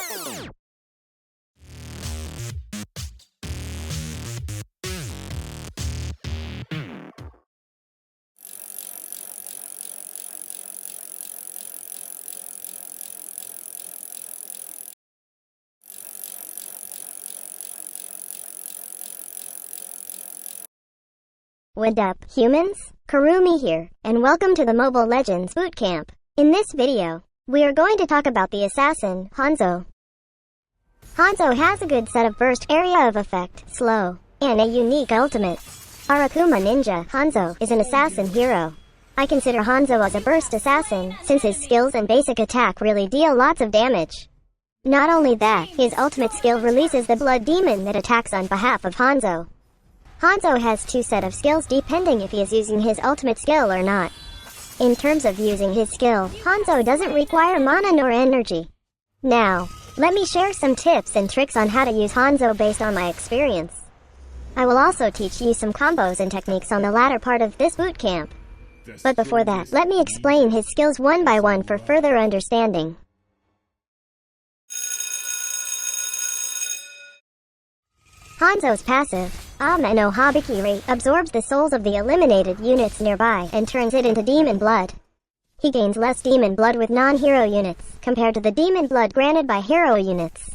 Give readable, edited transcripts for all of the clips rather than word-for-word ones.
What up, humans? Kurumi here, and welcome to the Mobile Legends Bootcamp. In this video, we are going to talk about the assassin, Hanzo. Hanzo has a good set of burst area of effect, slow, and a unique ultimate. Our Akuma Ninja, Hanzo, is an assassin hero. I consider Hanzo as a burst assassin, since his skills and basic attack really deal lots of damage. Not only that, his ultimate skill releases the blood demon that attacks on behalf of Hanzo. Hanzo has two set of skills depending if he is using his ultimate skill or not. In terms of using his skill, Hanzo doesn't require mana nor energy. Now, let me share some tips and tricks on how to use Hanzo based on my experience. I will also teach you some combos and techniques on the latter part of this bootcamp. But before that, let me explain his skills one by one for further understanding. Hanzo's passive, Ame no Habikiri, absorbs the souls of the eliminated units nearby and turns it into demon blood. He gains less demon blood with non-hero units, compared to the demon blood granted by hero units.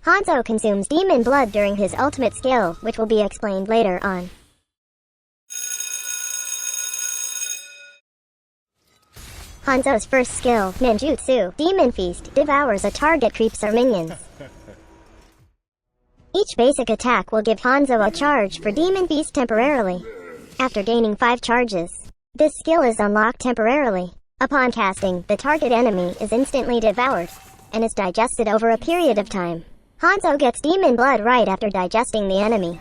Hanzo consumes demon blood during his ultimate skill, which will be explained later on. Hanzo's first skill, Ninjutsu, Demon Feast, devours a target creeps or minions. Each basic attack will give Hanzo a charge for Demon Feast temporarily. After gaining 5 charges, this skill is unlocked temporarily. Upon casting, the target enemy is instantly devoured, and is digested over a period of time. Hanzo gets demon blood right after digesting the enemy.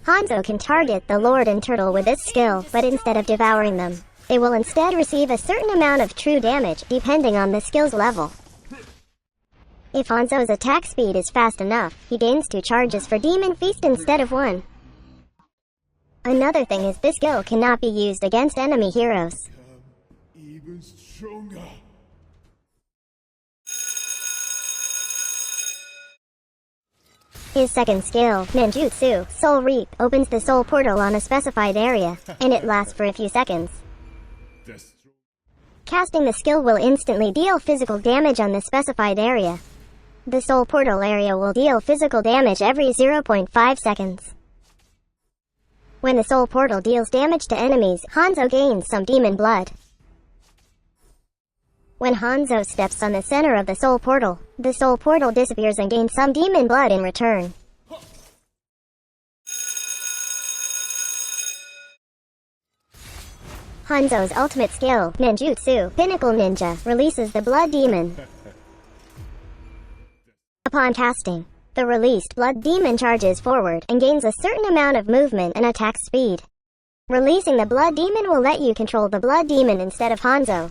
Hanzo can target the Lord and Turtle with this skill, but instead of devouring them, they will instead receive a certain amount of true damage depending on the skill's level. If Hanzo's attack speed is fast enough, he gains 2 charges for Demon Feast instead of 1. Another thing is this skill cannot be used against enemy heroes. Even stronger. His second skill, Ninjutsu, Soul Reap, opens the soul portal on a specified area, and it lasts for a few seconds. Casting the skill will instantly deal physical damage on the specified area. The soul portal area will deal physical damage every 0.5 seconds. When the soul portal deals damage to enemies, Hanzo gains some demon blood. When Hanzo steps on the center of the soul portal disappears and gains some demon blood in return. Hanzo's ultimate skill, Ninjutsu, Pinnacle Ninja, releases the blood demon. Upon casting, the released blood demon charges forward and gains a certain amount of movement and attack speed. Releasing the blood demon will let you control the blood demon instead of Hanzo.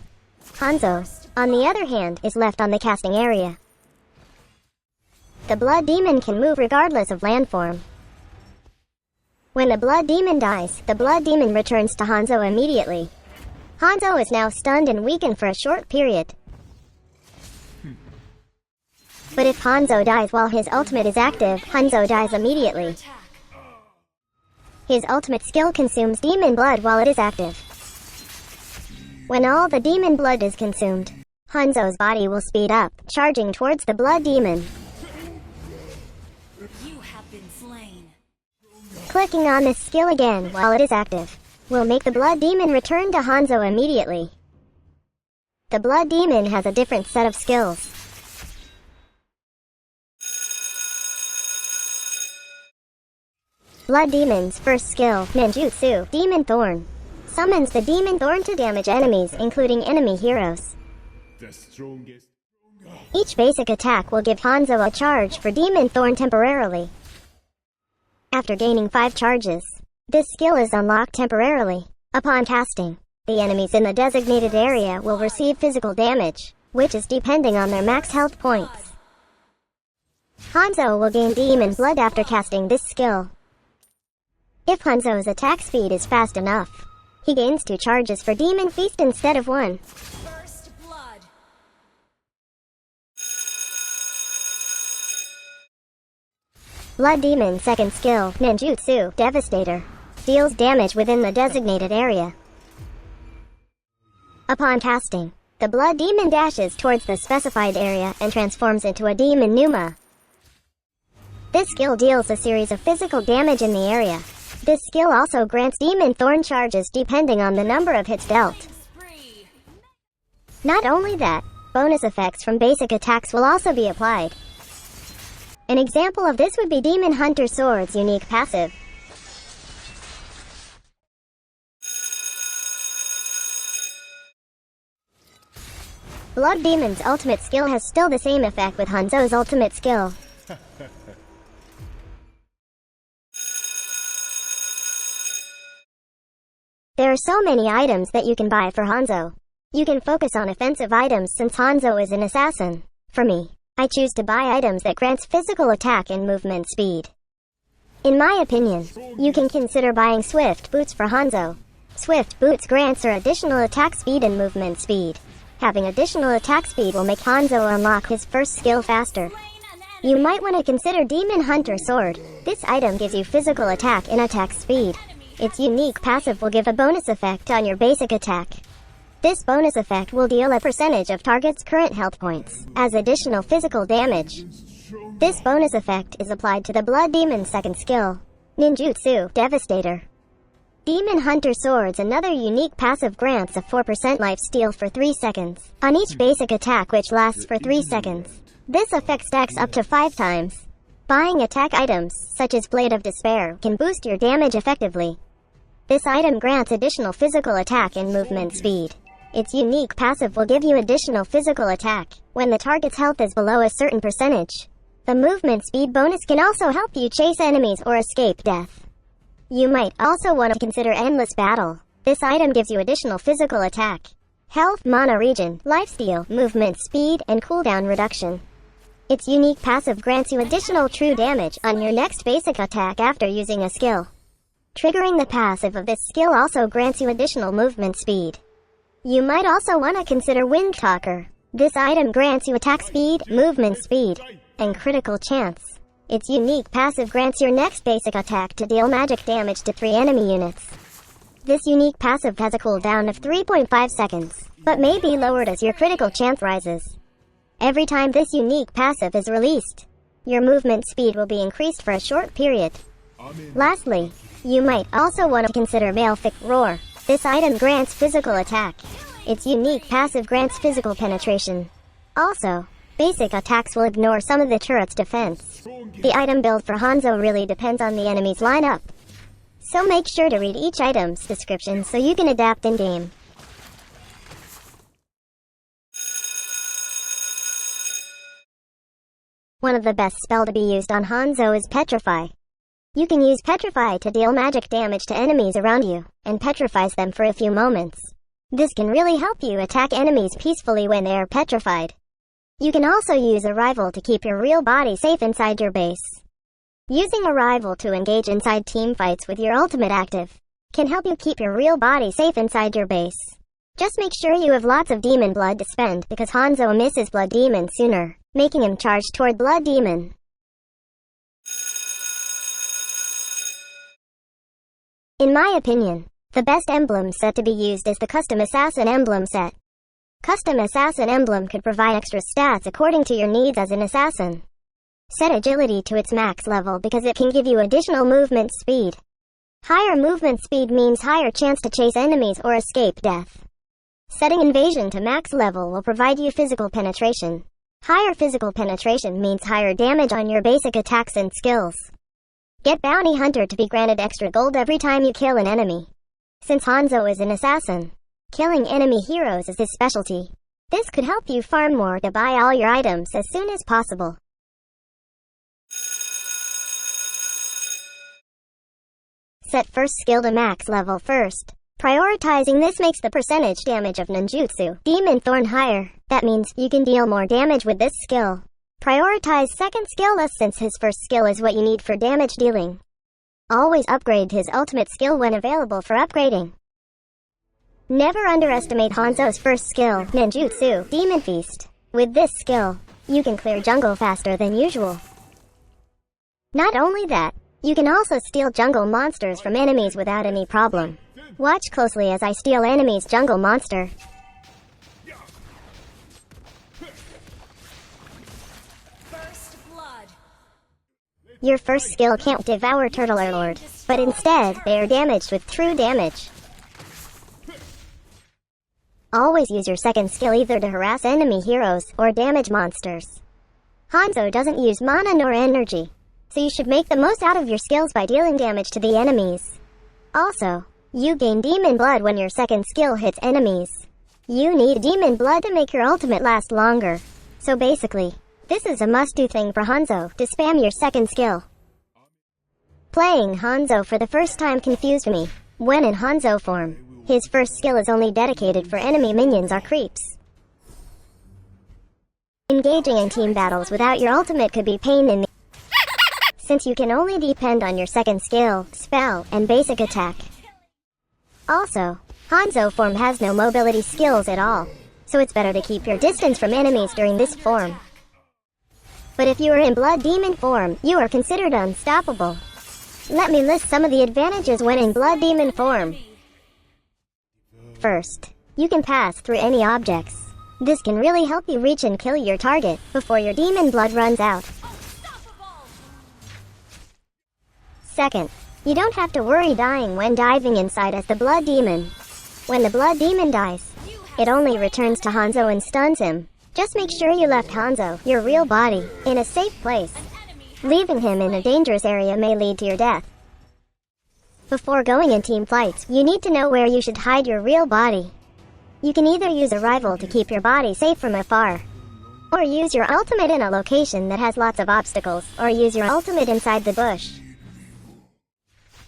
Hanzo, on the other hand, is left on the casting area. The blood demon can move regardless of landform. When the blood demon dies, the blood demon returns to Hanzo immediately. Hanzo is now stunned and weakened for a short period. But if Hanzo dies while his ultimate is active, Hanzo dies immediately. His ultimate skill consumes demon blood while it is active. When all the demon blood is consumed, Hanzo's body will speed up, charging towards the blood demon. You have been slain. Clicking on this skill again while it is active will make the blood demon return to Hanzo immediately. The blood demon has a different set of skills. Blood Demon's first skill, Ninjutsu, Demon Thorn, summons the Demon Thorn to damage enemies, including enemy heroes. The strongest. Each basic attack will give Hanzo a charge for Demon Thorn temporarily. After gaining 5 charges, this skill is unlocked temporarily. Upon casting, the enemies in the designated area will receive physical damage, which is depending on their max health points. Hanzo will gain Demon Blood after casting this skill. If Hanzo's attack speed is fast enough, he gains 2 charges for Demon Feast instead of 1. First blood. Blood Demon's second skill, Ninjutsu, Devastator, deals damage within the designated area. Upon casting, the Blood Demon dashes towards the specified area and transforms into a Demon Numa. This skill deals a series of physical damage in the area. This skill also grants Demon Thorn charges depending on the number of hits dealt. Not only that, bonus effects from basic attacks will also be applied. An example of this would be Demon Hunter Sword's unique passive. Blood Demon's ultimate skill has still the same effect with Hanzo's ultimate skill. There are so many items that you can buy for Hanzo. You can focus on offensive items since Hanzo is an assassin. For me, I choose to buy items that grants physical attack and movement speed. In my opinion, you can consider buying Swift Boots for Hanzo. Swift Boots grants her additional attack speed and movement speed. Having additional attack speed will make Hanzo unlock his first skill faster. You might want to consider Demon Hunter Sword. This item gives you physical attack and attack speed. Its unique passive will give a bonus effect on your basic attack. This bonus effect will deal a percentage of target's current health points as additional physical damage. This bonus effect is applied to the Blood Demon's second skill, Ninjutsu, Devastator. Demon Hunter Sword's another unique passive grants a 4% lifesteal for 3 seconds on each basic attack, which lasts for 3 seconds. This effect stacks up to 5 times. Buying attack items, such as Blade of Despair, can boost your damage effectively. This item grants additional physical attack and movement speed. Its unique passive will give you additional physical attack when the target's health is below a certain percentage. The movement speed bonus can also help you chase enemies or escape death. You might also want to consider Endless Battle. This item gives you additional physical attack, health, mana regen, lifesteal, movement speed, and cooldown reduction. Its unique passive grants you additional true damage on your next basic attack after using a skill. Triggering the passive of this skill also grants you additional movement speed. You might also want to consider Wind Talker. This item grants you attack speed, movement speed, and critical chance. Its unique passive grants your next basic attack to deal magic damage to 3 enemy units. This unique passive has a cooldown of 3.5 seconds, but may be lowered as your critical chance rises. Every time this unique passive is released, your movement speed will be increased for a short period. Lastly, you might also want to consider Malefic Roar. This item grants physical attack. Its unique passive grants physical penetration. Also, basic attacks will ignore some of the turret's defense. The item build for Hanzo really depends on the enemy's lineup. So make sure to read each item's description so you can adapt in-game. One of the best spells to be used on Hanzo is Petrify. You can use Petrify to deal magic damage to enemies around you, and petrifies them for a few moments. This can really help you attack enemies peacefully when they are petrified. You can also use Arrival to keep your real body safe inside your base. Using Arrival to engage inside team fights with your ultimate active can help you keep your real body safe inside your base. Just make sure you have lots of demon blood to spend because Hanzo misses Blood Demon sooner, making him charge toward Blood Demon. In my opinion, the best emblem set to be used is the Custom Assassin Emblem set. Custom Assassin Emblem could provide extra stats according to your needs as an assassin. Set agility to its max level because it can give you additional movement speed. Higher movement speed means higher chance to chase enemies or escape death. Setting invasion to max level will provide you physical penetration. Higher physical penetration means higher damage on your basic attacks and skills. Get Bounty Hunter to be granted extra gold every time you kill an enemy. Since Hanzo is an assassin, killing enemy heroes is his specialty. This could help you farm more to buy all your items as soon as possible. Set first skill to max level first. Prioritizing this makes the percentage damage of Ninjutsu Demon Thorn higher. That means you can deal more damage with this skill. Prioritize second skill less since his first skill is what you need for damage dealing. Always upgrade his ultimate skill when available for upgrading. Never underestimate Hanzo's first skill, Ninjutsu Demon Feast. With this skill, you can clear jungle faster than usual. Not only that, you can also steal jungle monsters from enemies without any problem. Watch closely as I steal enemy's jungle monster. Your first skill can't devour Turtle Lord, but instead, they are damaged with true damage. Always use your second skill either to harass enemy heroes or damage monsters. Hanzo doesn't use mana nor energy, so you should make the most out of your skills by dealing damage to the enemies. Also, you gain demon blood when your second skill hits enemies. You need demon blood to make your ultimate last longer. So basically, this is a must-do thing for Hanzo, to spam your second skill. Playing Hanzo for the first time confused me. When in Hanzo form, his first skill is only dedicated for enemy minions or creeps. Engaging in team battles without your ultimate could be pain in the since you can only depend on your second skill, spell, and basic attack. Also, Hanzo form has no mobility skills at all, so it's better to keep your distance from enemies during this form. But if you are in Blood Demon form, you are considered unstoppable. Let me list some of the advantages when in Blood Demon form. First, you can pass through any objects. This can really help you reach and kill your target before your demon blood runs out. Second, you don't have to worry dying when diving inside as the Blood Demon. When the Blood Demon dies, it only returns to Hanzo and stuns him. Just make sure you left Hanzo, your real body, in a safe place. Leaving him in a dangerous area may lead to your death. Before going in team fights, you need to know where you should hide your real body. You can either use a rival to keep your body safe from afar, or use your ultimate in a location that has lots of obstacles, or use your ultimate inside the bush.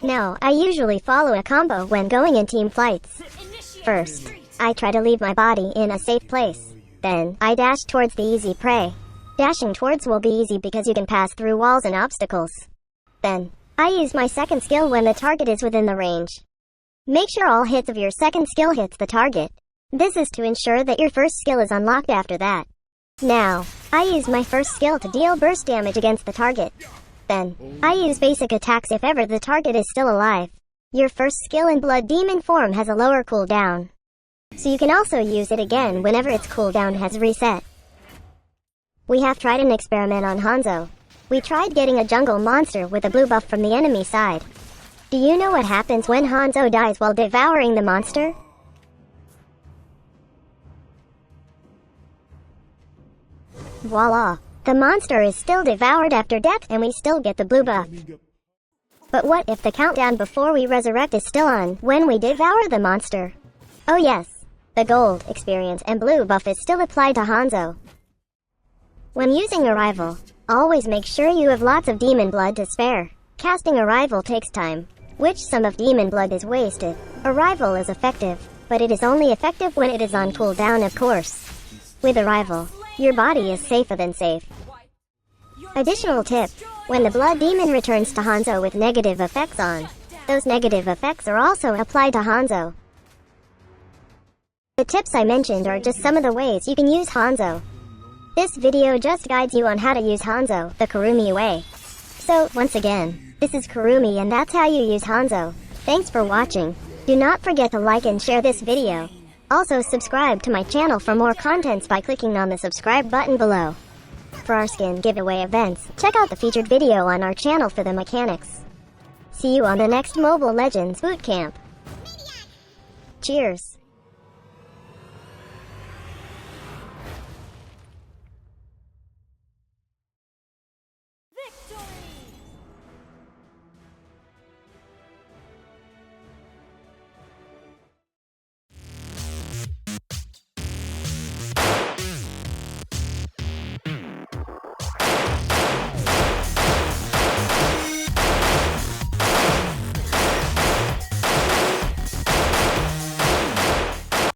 Now, I usually follow a combo when going in team fights. First, I try to leave my body in a safe place. Then, I dash towards the easy prey. Dashing towards will be easy because you can pass through walls and obstacles. Then, I use my second skill when the target is within the range. Make sure all hits of your second skill hits the target. This is to ensure that your first skill is unlocked after that. Now, I use my first skill to deal burst damage against the target. Then, I use basic attacks if ever the target is still alive. Your first skill in Blood Demon form has a lower cooldown, so you can also use it again whenever its cooldown has reset. We have tried an experiment on Hanzo. We tried getting a jungle monster with a blue buff from the enemy side. Do you know what happens when Hanzo dies while devouring the monster? Voila! The monster is still devoured after death and we still get the blue buff. But what if the countdown before we resurrect is still on when we devour the monster? Oh yes! The gold, experience, and blue buff is still applied to Hanzo. When using a rival, always make sure you have lots of demon blood to spare. Casting a rival takes time, which some of demon blood is wasted. A rival is effective, but it is only effective when it is on cooldown, of course. With a rival, your body is safer than safe. Additional tip, when the Blood Demon returns to Hanzo with negative effects on, those negative effects are also applied to Hanzo. The tips I mentioned are just some of the ways you can use Hanzo. This video just guides you on how to use Hanzo, the Kurumi way. So, once again, this is Kurumi and that's how you use Hanzo. Thanks for watching. Do not forget to like and share this video. Also subscribe to my channel for more contents by clicking on the subscribe button below. For our skin giveaway events, check out the featured video on our channel for the mechanics. See you on the next Mobile Legends Bootcamp. Cheers!